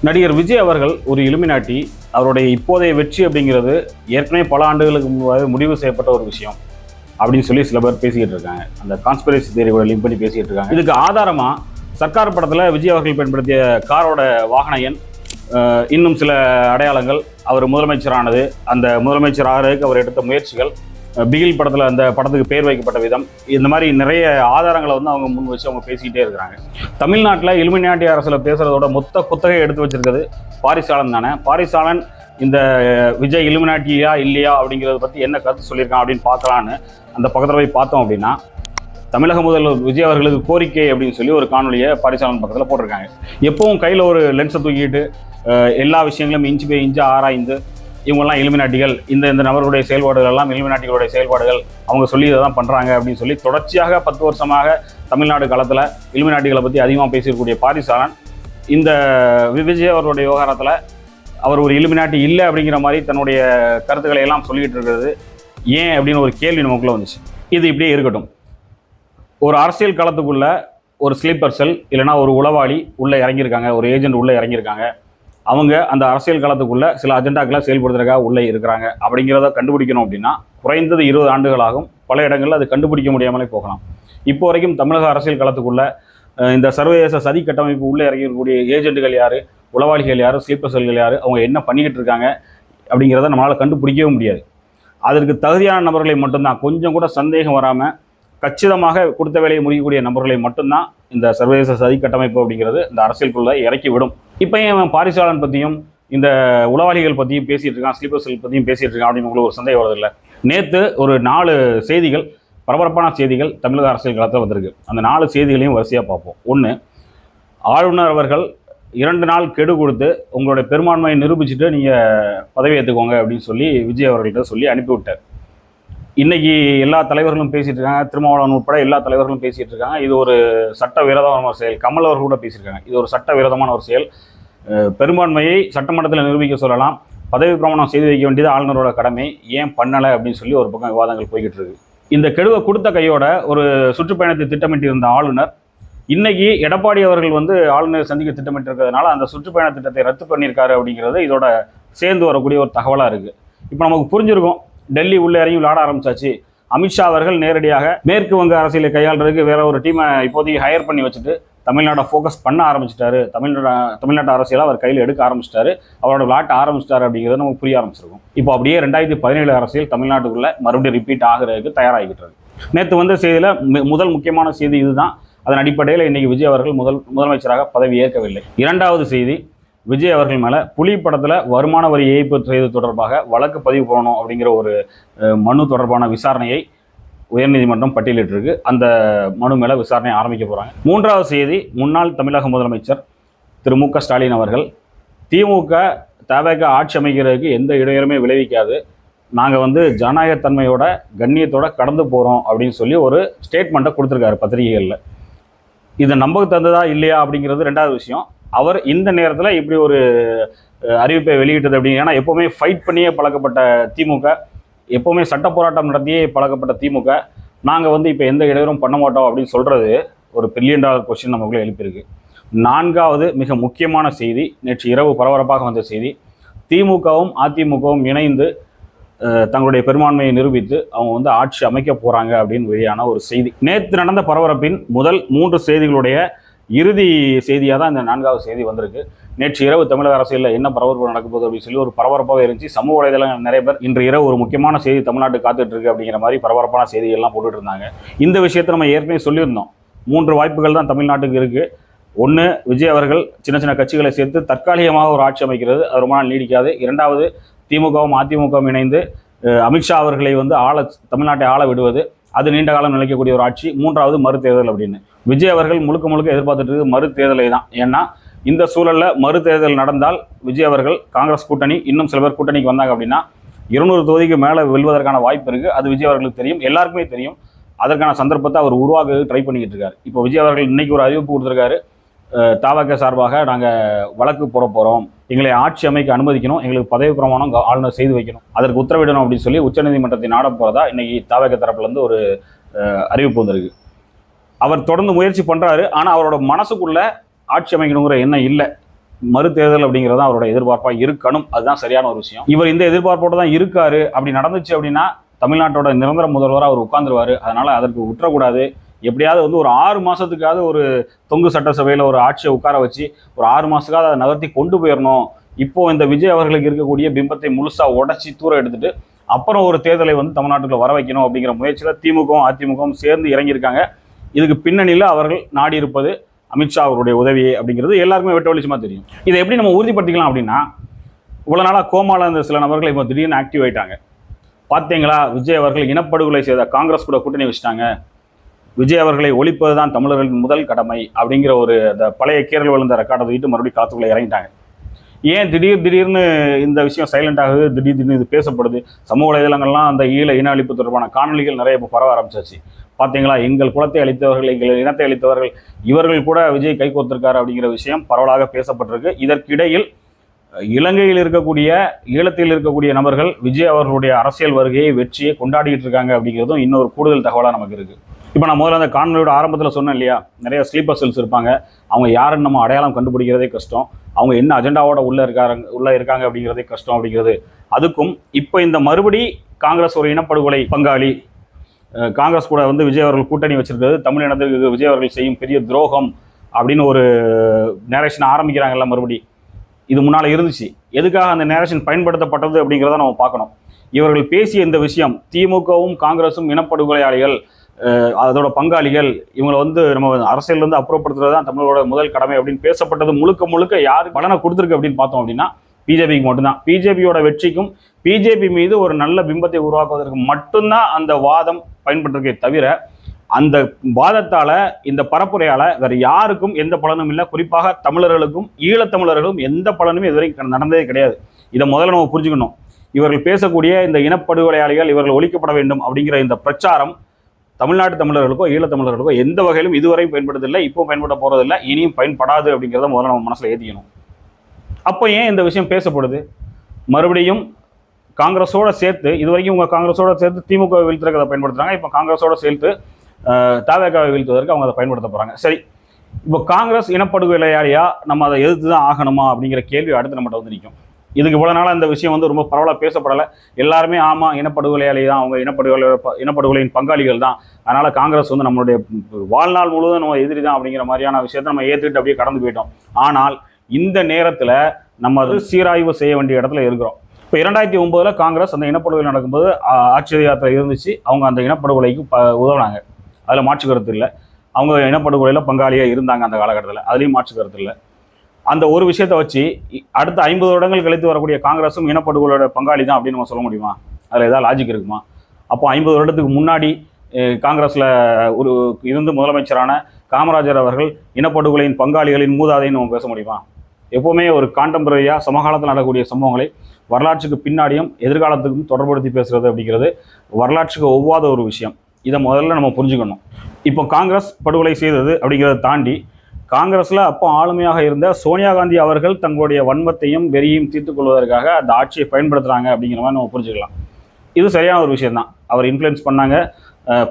நடிகர் விஜய் அவர்கள் ஒரு இலுமினாட்டி. அவருடைய இப்போதைய வெற்றி அப்படிங்கிறது ஏற்கனவே பல ஆண்டுகளுக்கு முன்பாக முடிவு செய்யப்பட்ட ஒரு விஷயம் அப்படின்னு சொல்லி சில பேர் பேசிக்கிட்டு இருக்காங்க. அந்த கான்ஸ்பிரசி தியரியோட லிங்க் பண்ணி பேசிக்கிட்டு இருக்காங்க. இதுக்கு ஆதாரமா சர்க்கார் படத்தில் விஜய் அவர்கள் பயன்படுத்திய காரோட வாகன எண், இன்னும் சில அடையாளங்கள், அவர் முதலமைச்சரானது, அந்த முதலமைச்சர் ஆகிறதுக்கு அவர் எடுத்த முயற்சிகள், பிகில் படத்தில் அந்த படத்துக்கு பேர் வைக்கப்பட்ட விதம், இந்த மாதிரி நிறைய ஆதாரங்களை வந்து அவங்க முன் வச்சு அவங்க பேசிக்கிட்டே இருக்கிறாங்க. தமிழ்நாட்டில் இலுமினாட்டி அரசில் பேசுகிறதோட மொத்த குத்தகை எடுத்து வச்சிருக்கிறது பாரிசாலன் தானே. பாரிசாலன் இந்த விஜய் இலுமினாட்டியா இல்லையா அப்படிங்கிறத பற்றி என்ன கருத்து சொல்லியிருக்கான் அப்படின்னு பார்க்கலான்னு அந்த பக்கத்தில் போய் பார்த்தோம் அப்படின்னா, தமிழக முதல்வர் விஜய் அவர்களுக்கு கோரிக்கை அப்படின்னு சொல்லி ஒரு காணொலியை பாரிசாலன் பக்கத்தில் போட்டிருக்காங்க. எப்பவும் கையில் ஒரு லென்ஸை தூக்கிட்டு எல்லா விஷயங்களும் இன்ச்சு பை இன்ச்சு ஆராய்ந்து இவங்கெல்லாம் இலுமினாட்டிகள், இந்த நபர்களுடைய செயல்பாடுகள் எல்லாம் இலுமினாட்டிகளுடைய செயல்பாடுகள், அவங்க சொல்லி இதை தான் பண்ணுறாங்க அப்படின்னு சொல்லி தொடர்ச்சியாக 10 வருஷமாக தமிழ்நாடு களத்தில் இலுமினாட்டிகளை பற்றி அதிகமாக பேசியிருக்கக்கூடிய பாரிசாலன் இந்த விஜய் அவர்களுடைய விவகாரத்தில் அவர் ஒரு இலுமினாட்டி இல்லை அப்படிங்கிற மாதிரி தன்னுடைய கருத்துக்களை எல்லாம் சொல்லிக்கிட்டு இருக்கிறது ஏன் அப்படின்னு ஒரு கேள்வி நமக்குள்ளே வந்துச்சு. இது இப்படியே இருக்கட்டும். ஒரு அரசியல் களத்துக்குள்ள ஒரு ஸ்லீப்பர் செல் இல்லைனா ஒரு உளவாளி உள்ளே இறங்கியிருக்காங்க, ஒரு ஏஜென்ட் உள்ளே இறங்கியிருக்காங்க, அவங்க அந்த அரசியல் களத்துக்குள்ள சில அஜெண்டாக்களை செயல்படுத்துறதுக்காக உள்ளே இருக்கிறாங்க அப்படிங்கிறத கண்டுபிடிக்கணும் அப்படின்னா குறைந்தது 20 ஆண்டுகளாகும். பல இடங்களில் அது கண்டுபிடிக்க முடியாமலே போகலாம். இப்போ வரைக்கும் தமிழக அரசியல் களத்துக்குள்ள இந்த சர்வதேச சதி கட்டமைப்பு உள்ளே இறங்கியிருக்கக்கூடிய ஏஜென்ட்டுகள் யார், உளவாளிகள் யார், ஸ்லீப்பர் செல்கள் யார், அவங்க என்ன பண்ணிக்கிட்டு இருக்காங்க அப்படிங்கிறத நம்மளால் கண்டுபிடிக்கவே முடியாது. அதற்கு தகுதியான நபர்களை மட்டும்தான், கொஞ்சம் கூட சந்தேகம் வராமல் கச்சிதமாக கொடுத்த வேலையை முடிக்கக்கூடிய நபர்களை மட்டும்தான் இந்த சர்வதேச சதி கட்டமைப்பு அப்படிங்கிறது இந்த அரசியலுக்குள்ளே இறக்கி விடும். இப்போ ஏன் பாரிசாலன் பற்றியும் இந்த உளவாளிகள் பற்றியும் பேசிகிட்டு இருக்கான், ஸ்லீப்பர் செல் பற்றியும் பேசிகிட்டு இருக்கான் அப்படின்னு உங்களுக்கு ஒரு சந்தேகம் வருதில்லை? நேற்று ஒரு 4 செய்திகள், பரபரப்பான செய்திகள் தமிழக அரசியல் களத்தில் வந்திருக்கு. அந்த 4 செய்திகளையும் வரிசையாக பார்ப்போம். 1, ஆளுநர் அவர்கள் 2 நாள் கெடு கொடுத்து உங்களுடைய பெரும்பான்மையை நிரூபிச்சுட்டு நீங்கள் பதவி ஏற்றுக்கோங்க அப்படின்னு சொல்லி விஜய் அவர்கள்ட்ட சொல்லி அனுப்பிவிட்டார். இன்றைக்கி எல்லா தலைவர்களும் பேசிகிட்டு இருக்காங்க, திருமாவளவன் உட்பட எல்லா தலைவர்களும் பேசிகிட்டு இருக்காங்க. இது ஒரு சட்ட விரோதமான ஒரு செயல். கமல் அவர்கள் கூட பேசியிருக்காங்க, இது ஒரு சட்ட விரோதமான ஒரு செயல். பெரும்பான்மையை சட்டமன்றத்தில் நிரூபிக்க சொல்லலாம், பதவி பிரமாணம் செய்து வைக்க வேண்டியது ஆளுநரோட கடமை, ஏன் பண்ணலை அப்படின்னு சொல்லி ஒரு பக்கம் விவாதங்கள் போய்கிட்டு இருக்கு. இந்த கெடுவை கொடுத்த கையோட ஒரு சுற்றுப்பயணத்தை திட்டமிட்டிருந்த ஆளுநர் இன்னைக்கு எடப்பாடி அவர்கள் வந்து ஆளுநரை சந்திக்க திட்டமிட்டு இருக்கிறதுனால அந்த சுற்றுப்பயண திட்டத்தை ரத்து பண்ணியிருக்காரு அப்படிங்கிறது இதோட சேர்ந்து வரக்கூடிய ஒரு தகவலாக இருக்குது. இப்போ நமக்கு புரிஞ்சிருக்கும், டெல்லி உள்ளே இறங்கி விளையாட ஆரம்பிச்சாச்சு. அமித்ஷா அவர்கள் நேரடியாக மேற்கு வங்க அரசியலை கையாளுறதுக்கு வேற ஒரு டீமை இப்போதைக்கு ஹையர் பண்ணி வச்சுட்டு தமிழ்நாட்டை ஃபோக்கஸ் பண்ண ஆரம்பிச்சிட்டாரு, தமிழ்நாட்டு அரசியலை அவர் கையில் எடுக்க ஆரம்பிச்சிட்டாரு, அவரோட விளையாட்ட ஆரம்பிச்சிட்டாரு அப்படிங்கிறது நமக்கு புரிய ஆரம்பிச்சிருக்கும். இப்போ அப்படியே 2017 அரசியல் தமிழ்நாட்டுக்குள்ளே மறுபடியும் ரிப்பீட் ஆகிறதுக்கு தயாராகிட்டு இருக்கு. நேற்று வந்த செய்தியில் முதல் முக்கியமான செய்தி இதுதான். அதன் அடிப்படையில் இன்றைக்கி விஜய் அவர்கள் முதலமைச்சராக பதவி ஏற்கவில்லை. 2வது செய்தி, விஜய் அவர்கள் மேலே புலி படத்தில் வருமான வரி ஏய்ப்பு செய்து தொடர்பாக வழக்கு பதிவு பண்ணணும் அப்படிங்கிற ஒரு மனு தொடர்பான விசாரணையை உயர்நீதிமன்றம் பட்டியலிட்டிருக்கு. அந்த மனு மேலே விசாரணை ஆரம்பிக்க போகிறாங்க. 3வது செய்தி, முன்னாள் தமிழக முதலமைச்சர் திரு மு க ஸ்டாலின் அவர்கள் திமுக தவேக ஆட்சி அமைக்கிறதுக்கு எந்த இடையூறுமே விளைவிக்காது, நாங்கள் வந்து ஜனநாயகத்தன்மையோட கண்ணியத்தோட கடந்து போகிறோம் அப்படின்னு சொல்லி ஒரு ஸ்டேட்மெண்ட்டை கொடுத்துருக்காரு பத்திரிகைகளில். இதை நம்ப தந்ததா இல்லையா அப்படிங்கிறது 2வது விஷயம். அவர் இந்த நேரத்தில் இப்படி ஒரு அறிவிப்பை வெளியிட்டது அப்படிங்க, ஏன்னா எப்போவுமே ஃபைட் பண்ணியே பழக்கப்பட்ட திமுக, எப்போவுமே சட்ட போராட்டம் நடத்தியே பழக்கப்பட்ட திமுக, நாங்கள் வந்து இப்போ எந்த இடையூறும் பண்ண மாட்டோம் அப்படின்னு சொல்கிறது ஒரு $1 பில்லியன் கொஸ்டின் நமக்குள்ளே எழுப்பியிருக்கு. 4வது மிக முக்கியமான செய்தி, நேற்று இரவு பரபரப்பாக வந்த செய்தி, திமுகவும் அதிமுகவும் இணைந்து தங்களுடைய பெரும்பான்மையை நிரூபித்து அவங்க வந்து ஆட்சி அமைக்க போகிறாங்க அப்படின்னு வெளியான ஒரு செய்தி. நேற்று நடந்த பரபரப்பின் முதல் 3 செய்திகளுடைய இறுதி செய்தியாக தான் இந்த 4வது செய்தி வந்திருக்கு. நேற்று இரவு தமிழக அரசியலில் என்ன பரபரப்பு நடக்கும்போது அப்படின்னு சொல்லி ஒரு பரபரப்பாக இருந்துச்சு. சமூக வலைதளங்கள் நிறைய பேர் இன்று இரவு ஒரு முக்கியமான செய்தி தமிழ்நாட்டுக்கு காத்துட்டு இருக்கு அப்படிங்கிற மாதிரி பரபரப்பான செய்திகள்லாம் போட்டுட்டு இருந்தாங்க. இந்த விஷயத்தை நம்ம ஏற்கனவே சொல்லியிருந்தோம். 3 வாய்ப்புகள் தான் தமிழ்நாட்டுக்கு இருக்குது. 1, விஜய் அவர்கள் சின்ன சின்ன கட்சிகளை சேர்த்து தற்காலிகமாக ஒரு ஆட்சி அமைக்கிறது, அது ரொம்ப நாள் நீடிக்காது. 2வது, திமுகவும் அதிமுகவும் இணைந்து அமித்ஷா அவர்களை வந்து தமிழ்நாட்டை ஆள விடுவது, அது நீண்ட காலம் நிலைக்கக்கூடிய ஒரு ஆட்சி. 3வது, மறுதேர்தல் அப்படின்னு. விஜய் அவர்கள் முழுக்க எதிர்பார்த்துட்டு இருக்கு மறுதேர்தலை தான். ஏன்னா இந்த சூழலில் மறுதேர்தல் நடந்தால் விஜய் அவர்கள் காங்கிரஸ் கூட்டணி, இன்னும் சில பேர் கூட்டணிக்கு வந்தாங்க அப்படின்னா 200 தொகுதிக்கு மேலே வெல்வதற்கான வாய்ப்பு இருக்குது. அது விஜய் அவர்களுக்கு தெரியும், எல்லாருக்குமே தெரியும். அதற்கான சந்தர்ப்பத்தை அவர் உருவாக்க ட்ரை பண்ணிக்கிட்டு இருக்காரு. இப்போ விஜய் அவர்கள் இன்னைக்கு ஒரு அறிவிப்பு கொடுத்துருக்காரு, தவேக சார்பாக நாங்கள் வழக்கு போட போகிறோம், எங்களை ஆட்சி அமைக்க அனுமதிக்கணும், எங்களுக்கு பதவி பிரமாணம் ஆளுநர் செய்து வைக்கணும், அதற்கு உத்தரவிடணும் அப்படின்னு சொல்லி உச்சநீதிமன்றத்தை நாட போகிறதா இன்னைக்கு தவேக தரப்புலேருந்து ஒரு அறிவிப்பு வந்திருக்கு. அவர் தொடர்ந்து முயற்சி பண்ணுறாரு, ஆனால் அவரோட மனசுக்குள்ள ஆட்சி அமைக்கணுங்கிற எண்ணம் இல்லை. மறு தேர்தல் அப்படிங்கிறது அவரோட எதிர்பார்ப்பாக இருக்கணும். அதுதான் சரியான ஒரு விஷயம். இவர் இந்த எதிர்பார்ப்போடு தான் இருக்காரு. அப்படி நடந்துச்சு அப்படின்னா தமிழ்நாட்டோட நிரந்தர முதல்வராக அவர் உட்கார்ந்துருவார். அதனால அதற்கு விட்டுறக்கூடாது. எப்படியாவது வந்து ஒரு 6 மாதத்துக்காவது ஒரு தொங்கு சட்டசபையில் ஒரு ஆட்சியை உட்கார வச்சு ஒரு 6 மாதத்துக்காவது அதை நகர்த்தி கொண்டு போயிடணும். இப்போ இந்த விஜய் அவர்களுக்கு இருக்கக்கூடிய பிம்பத்தை முழுசாக உடச்சி தூர எடுத்துட்டு அப்புறம் ஒரு தேர்தலை வந்து தமிழ்நாட்டுக்குள்ள வர வைக்கணும் அப்படிங்கிற முயற்சியில் திமுகவும் அதிமுகவும் சேர்ந்து இறங்கியிருக்காங்க. இதுக்கு பின்னணியில் அவர்கள் நாடி இருப்பது அமித்ஷா அவருடைய உதவியே அப்படிங்கிறது எல்லாருக்குமே வெட்ட வெளிச்சமாக தெரியும். இதை எப்படி நம்ம உறுதிப்படுத்திக்கலாம் அப்படின்னா, இவ்வளோ நாளாக கோமால இருந்த சில நபர்கள் இப்போ திடீர்னு ஆக்டிவ் ஆயிட்டாங்க. பார்த்தீங்களா, விஜய் அவர்கள் இனப்படுகொலை செய்த காங்கிரஸ் கூட கூட்டணி வச்சுட்டாங்க, விஜய் அவர்களை ஒழிப்பது தான் தமிழர்களின் முதல் கடமை அப்படிங்கிற ஒரு அந்த பழைய கீரல் விழுந்த ரெக்கார்டை தூக்கிட்டு மறுபடியும் களத்துக்குள்ளே இறங்கிட்டாங்க. ஏன் திடீர்னு இந்த விஷயம் சைலண்ட் ஆகுது, திடீர்னு இது பேசப்படுது. சமூக வலைதளங்கள்லாம் அந்த இன அழிப்பு தொடர்பான காணொலிகள் நிறைய இப்போ பரவ ஆரம்பிச்சாச்சு. பார்த்தீங்களா, எங்கள் குலத்தை அளித்தவர்கள், எங்கள் இனத்தை அளித்தவர்கள், இவர்கள் கூட விஜய் கை கோர்த்திருக்காரு அப்படிங்கிற விஷயம் பரவலாக பேசப்பட்டிருக்கு. இதற்கிடையில் இலங்கையில் இருக்கக்கூடிய, ஈழத்தில் இருக்கக்கூடிய நபர்கள் விஜய் அவர்களுடைய அரசியல் வருகையை, வெற்றியை கொண்டாடிட்டு இருக்காங்க அப்படிங்கிறதும் இன்னொரு கூடுதல் தகவலாக நமக்கு இருக்குது. இப்போ நான் முதல்ல அந்த காணொலியோட ஆரம்பத்தில் சொன்னேன் இல்லையா, நிறைய ஸ்லீப்பர் செல்ஸ் இருப்பாங்க. அவங்க யாருன்னு நம்ம அடையாளம் கண்டுபிடிக்கிறதே கஷ்டம். அவங்க என்ன அஜெண்டாவோட உள்ளே இருக்காங்க அப்படிங்கிறதே கஷ்டம் அப்படிங்கிறது. அதுக்கும் இப்போ இந்த மறுபடி காங்கிரஸ் ஒரு இனப்படுகொலை பங்காளி, காங்கிரஸ் கூட வந்து விஜய் அவர்கள் கூட்டணி வச்சிருக்கிறது தமிழ் இனத்திற்கு விஜய் அவர்கள் செய்யும் பெரிய துரோகம் அப்படின்னு ஒரு நேரேஷன் ஆரம்பிக்கிறாங்கல்ல மறுபடி. இது முன்னால் இருந்துச்சு. எதுக்காக அந்த நேரேஷன் பயன்படுத்தப்பட்டது அப்படிங்கிறத நம்ம பார்க்கணும். இவர்கள் பேசிய இந்த விஷயம், திமுகவும் காங்கிரஸும் இனப்படுகொலையாளிகள், அதோட பங்காளிகள், இவங்களை வந்து நம்ம அரசியல் வந்து அப்புறப்படுத்துறது தான் தமிழோட முதல் கடமை அப்படின்னு பேசப்பட்டது முழுக்க யாருக்கு பலனை கொடுத்துருக்கு அப்படின்னு பார்த்தோம் அப்படின்னா பிஜேபிக்கு மட்டும்தான். பிஜேபியோட வெற்றிக்கும் பிஜேபி மீது ஒரு நல்ல பிம்பத்தை உருவாக்குவதற்கு மட்டும்தான் அந்த வாதம் பயன்பட்டிருக்கே தவிர, அந்த வாதத்தால், இந்த பரப்புரையால் வேறு யாருக்கும் எந்த பலனும் இல்லை. குறிப்பாக தமிழர்களுக்கும் ஈழத்தமிழர்களும் எந்த பலனுமே இதுவரை நடந்ததே கிடையாது. இதை முதல்ல நம்ம புரிஞ்சுக்கணும். இவர்கள் பேசக்கூடிய இந்த இனப்படுகொலையாளிகள், இவர்கள் ஒழிக்கப்பட வேண்டும் அப்படிங்கிற இந்த பிரச்சாரம் தமிழ்நாட்டு தமிழர்களுக்கோ ஈழத்தமிழர்களுக்கோ எந்த வகையிலும் இதுவரையும் பயன்படுத்ததில்லை, இப்போ பயன்பட போகிறதில்லை, இனியும் பயன்படாது அப்படிங்கிறத முதல்ல நம்ம மனசில் ஏற்றிக்கணும். அப்போ ஏன் இந்த விஷயம் பேசப்படுது? மறுபடியும் காங்கிரஸோட சேர்த்து, இதுவரைக்கும் உங்கள் காங்கிரஸோட சேர்த்து திமுக வீழ்த்துறதுக்கு அதை பயன்படுத்துகிறாங்க. இப்போ காங்கிரஸோட சேர்த்து தவேகாவை வீழ்த்துவதற்கு அவங்க அதை பயன்படுத்த போகிறாங்க. சரி, இப்போ காங்கிரஸ் இனப்படுகொலையாளியா, நம்ம அதை எதிர்த்து தான் ஆகணுமா அப்படிங்கிற கேள்வி அடுத்து நம்மகிட்ட வந்து நிற்கும். இதுக்கு இவ்வளோ நாளாக இந்த விஷயம் வந்து ரொம்ப பரவலாக பேசப்படலை. எல்லாருமே ஆமாம், இனப்படுகொலையாளி தான், அவங்க இனப்படுகொலையின் பங்காளிகள் தான், அதனால் காங்கிரஸ் வந்து நம்மளுடைய வாழ்நாள் முழுவதும் நம்ம எதிரி தான் அப்படிங்கிற மாதிரியான விஷயத்தை நம்ம ஏற்றுக்கிட்டு அப்படியே கடந்து போயிட்டோம். ஆனால் இந்த நேரத்தில் நம்ம அது சீராய்வு செய்ய வேண்டிய இடத்துல இருக்கிறோம். இப்போ 2009 காங்கிரஸ் அந்த இனப்படுகொலை நடக்கும்போது ஆட்சி அதிகாரத்தில் இருந்துச்சு. அவங்க அந்த இனப்படுகொலைக்கு உதவினாங்க, அதில் மாற்று கருத்து இல்லை. அவங்க இனப்படுகொலையில் பங்காளியாக இருந்தாங்க அந்த காலகட்டத்தில், அதுலேயும் மாற்று கருத்து இல்லை. அந்த ஒரு விஷயத்தை வச்சு அடுத்த 50 வருடங்கள் கழித்து வரக்கூடிய காங்கிரஸும் இனப்படுகொலையோட பங்காளி தான் அப்படின்னு நம்ம சொல்ல முடியுமா? அதில் ஏதாவது லாஜிக் இருக்குமா? அப்போ 50 வருடத்துக்கு முன்னாடி காங்கிரஸில் ஒரு இருந்து முதலமைச்சரான காமராஜர் அவர்கள் இனப்படுகொலையின் பங்காளிகளின் மூதாதைன்னு நம்ம பேச முடியுமா? எப்போவுமே ஒரு கான்டெம்பரரியாக சமகாலத்தில் நடக்கக்கூடிய சம்பவங்களை வரலாற்றுக்கு பின்னாடியும் எதிர்காலத்துக்கும் தொடர்படுத்தி பேசுகிறது அப்படிங்கிறது வரலாற்றுக்கு ஒவ்வாத ஒரு விஷயம். இதை முதல்ல நம்ம புரிஞ்சுக்கணும். இப்போ காங்கிரஸ் படுகொலை செய்தது அப்படிங்கிறத தாண்டி, காங்கிரஸில் அப்போ ஆளுமையாக இருந்த சோனியா காந்தி அவர்கள் தங்களுடைய வன்மத்தையும் வெறியையும் தீர்த்து கொள்வதற்காக அந்த ஆட்சியை பயன்படுத்துகிறாங்க அப்படிங்கிற மாதிரி நம்ம புரிஞ்சுக்கலாம். இது சரியான ஒரு விஷயம் தான். அவர் இன்ஃப்ளூயன்ஸ் பண்ணாங்க,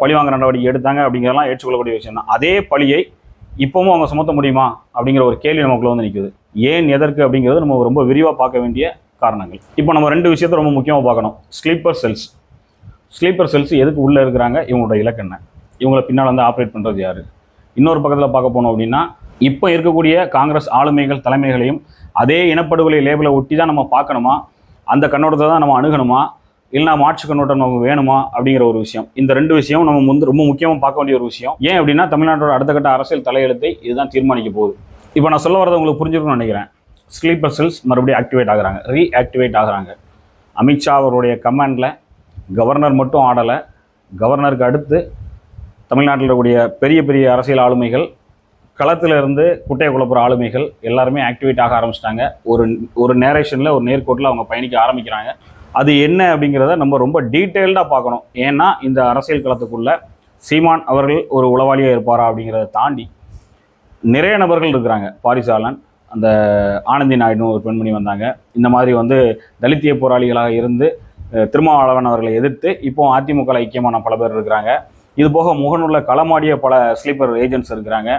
பழிவாங்க நடவடிக்கை எடுத்தாங்க அப்படிங்கிறதெல்லாம் ஏற்றுக்கொள்ளக்கூடிய விஷயம் தான். அதே பழியை இப்போவும் அவங்க சுமத்த முடியுமா அப்படிங்கிற ஒரு கேள்வி நமக்குள்ள வந்து நிற்குது. ஏன், எதற்கு அப்படிங்கிறது நம்ம ரொம்ப விரிவாக பார்க்க வேண்டிய காரணங்கள். இப்போ நம்ம 2 விஷயத்தை ரொம்ப முக்கியமாக பார்க்கணும். ஸ்லீப்பர் செல்ஸ் எதுக்கு உள்ளே இருக்கிறாங்க, இவங்களோட இலக்கு என்ன, இவங்களை பின்னால் வந்து ஆப்ரேட் பண்ணுறது யார்? இன்னொரு பக்கத்தில் பார்க்க போனோம் அப்படின்னா, இப்போ இருக்கக்கூடிய காங்கிரஸ் ஆளுமைகள் தலைமைகளையும் அதே இனப்படுகொலை லேபிளை ஒட்டி தான் நம்ம பார்க்கணுமா, அந்த கண்ணோட்டத்தை தான் நம்ம அணுகணுமா, இல்லைனா மாற்று கண்ணோட்டம் நமக்கு வேணுமா அப்படிங்கிற ஒரு விஷயம். இந்த 2 விஷயம் நம்ம வந்து ரொம்ப முக்கியமாக பார்க்க வேண்டிய ஒரு விஷயம். ஏன் அப்படின்னா, தமிழ்நாட்டோட அடுத்த கட்ட அரசியல் தலையெழுத்தை இதுதான் தீர்மானிக்க போகுது. இப்போ நான் சொல்ல வரதை உங்களுக்கு புரிஞ்சிருக்கும்னு நினைக்கிறேன். ஸ்லீப்பர் செல்ஸ் மறுபடியும் ஆக்டிவேட் ஆகுறாங்க, ரீஆக்டிவேட் ஆகுறாங்க. அமித்ஷா அவருடைய கமாண்டில் கவர்னர் மட்டும் ஆடலை, கவர்னருக்கு அடுத்து தமிழ்நாட்டில் இருக்கக்கூடிய பெரிய அரசியல் ஆளுமைகள், களத்தில் இருந்து குட்டையை குழப்புற ஆளுமைகள் எல்லாருமே ஆக்டிவேட் ஆக ஆரம்பிச்சிட்டாங்க. ஒரு நேரேஷனில், ஒரு நேர்கோட்டில் அவங்க பயணிக்க ஆரம்பிக்கிறாங்க. அது என்ன அப்படிங்கிறத நம்ம ரொம்ப டீட்டெயில்டாக பார்க்கணும். ஏன்னா இந்த அரசியல் களத்துக்குள்ளே சீமான் அவர்கள் ஒரு உளவாளியாக இருப்பாரா அப்படிங்கிறத தாண்டி நிறைய நபர்கள் இருக்கிறாங்க. பாரிசாலன், அந்த ஆனந்தி நாயுடுன்னு ஒரு பெண்மணி வந்தாங்க. இந்த மாதிரி வந்து தலித்திய போராளிகளாக இருந்து திருமாவளவன் அவர்களை எதிர்த்து இப்போ அதிமுக ஐக்கியமான பல பேர் இருக்கிறாங்க. இது போக முகநூலில் களமாடிய பல ஸ்லீப்பர் ஏஜென்ட்ஸ் இருக்கிறாங்க.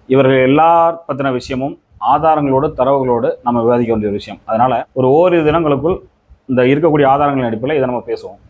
இவர்கள் எல்லார் பற்றின விஷயமும் ஆதாரங்களோடு தரவுகளோடு நம்ம விவாதிக்க வேண்டிய விஷயம். அதனால ஒரு ஓரிரு தினங்களுக்குள் இந்த இருக்கக்கூடிய ஆதாரங்களின் அடிப்படையில் இதை நம்ம பேசுவோம்.